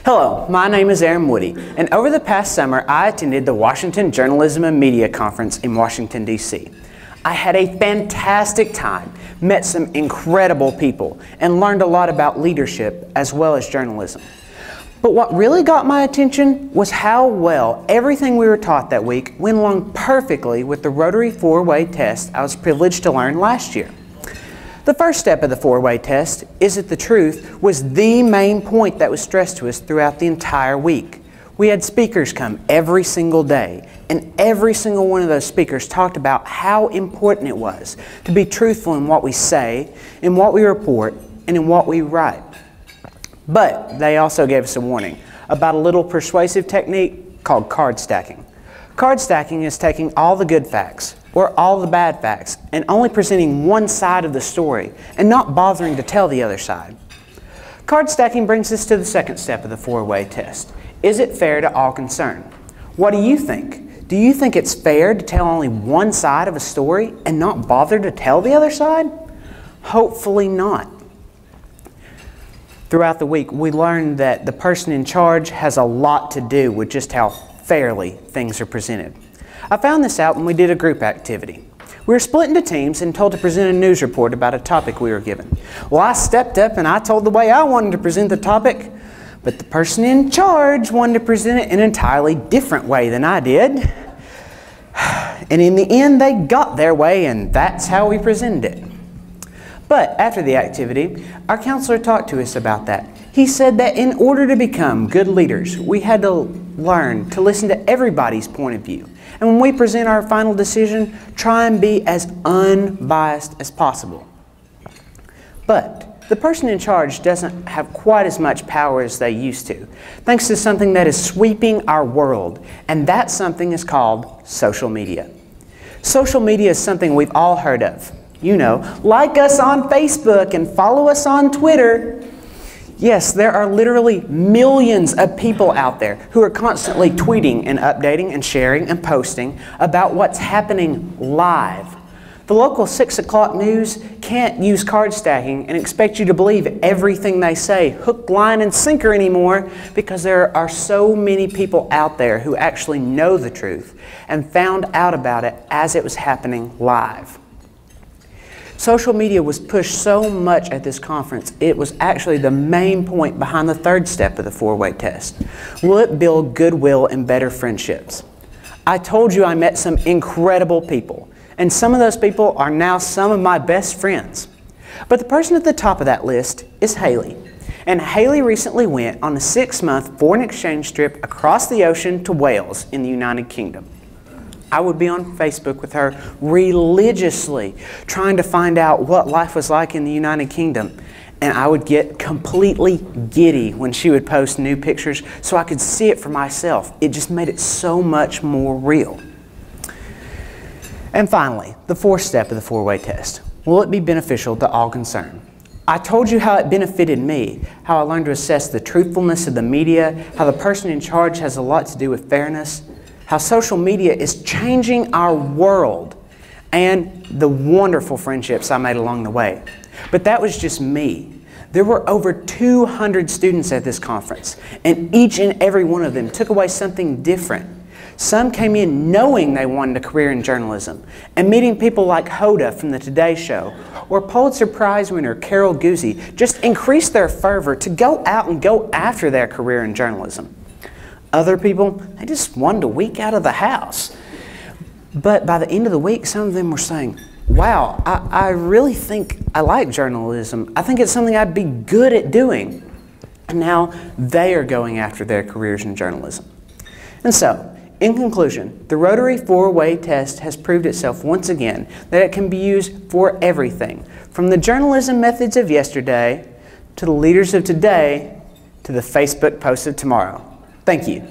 Hello, my name is Aaron Woody, and over the past summer I attended the Washington Journalism and Media Conference in Washington, D.C. I had a fantastic time, met some incredible people, and learned a lot about leadership as well as journalism. But what really got my attention was how well everything we were taught that week went along perfectly with the Rotary four-way test I was privileged to learn last year. The first step of the four-way test, is it the truth, was the main point that was stressed to us throughout the entire week. We had speakers come every single day, and every single one of those speakers talked about how important it was to be truthful in what we say, in what we report, and in what we write. But they also gave us a warning about a little persuasive technique called card stacking. Card stacking is taking all the good facts, or all the bad facts, and only presenting one side of the story, and not bothering to tell the other side. Card stacking brings us to the second step of the four-way test. Is it fair to all concerned? What do you think? Do you think it's fair to tell only one side of a story and not bother to tell the other side? Hopefully not. Throughout the week, we learned that the person in charge has a lot to do with just how fairly things are presented. I found this out when we did a group activity. We were split into teams and told to present a news report about a topic we were given. Well, I stepped up and I told the way I wanted to present the topic, but the person in charge wanted to present it in an entirely different way than I did. And in the end, they got their way, and that's how we presented it. But after the activity, our counselor talked to us about that. He said that in order to become good leaders, we had to learn to listen to everybody's point of view. And when we present our final decision, try and be as unbiased as possible. But the person in charge doesn't have quite as much power as they used to, thanks to something that is sweeping our world, and that something is called social media. Social media is something we've all heard of. You know, like us on Facebook and follow us on Twitter. Yes, there are literally millions of people out there who are constantly tweeting and updating and sharing and posting about what's happening live. The local 6 o'clock news can't use card stacking and expect you to believe everything they say, hook, line, and sinker anymore, because there are so many people out there who actually know the truth and found out about it as it was happening live. Social media was pushed so much at this conference, it was actually the main point behind the third step of the four-way test. Will it build goodwill and better friendships? I told you I met some incredible people, and some of those people are now some of my best friends. But the person at the top of that list is Haley. And Haley recently went on a 6-month foreign exchange trip across the ocean to Wales in the United Kingdom. I would be on Facebook with her religiously trying to find out what life was like in the United Kingdom. And I would get completely giddy when she would post new pictures so I could see it for myself. It just made it so much more real. And finally, the fourth step of the four-way test. Will it be beneficial to all concerned? I told you how it benefited me, how I learned to assess the truthfulness of the media, how the person in charge has a lot to do with fairness, how social media is changing our world, and the wonderful friendships I made along the way. But that was just me. There were over 200 students at this conference, and each and every one of them took away something different. Some came in knowing they wanted a career in journalism, and meeting people like Hoda from the Today Show, or Pulitzer Prize winner Carol Guzzi, just increased their fervor to go out and go after their career in journalism. Other people, they just wanted a week out of the house. But by the end of the week, some of them were saying, wow, I really think I like journalism. I think it's something I'd be good at doing. And now they are going after their careers in journalism. And so, in conclusion, the Rotary four-way test has proved itself once again that it can be used for everything, from the journalism methods of yesterday, to the leaders of today, to the Facebook posts of tomorrow. Thank you.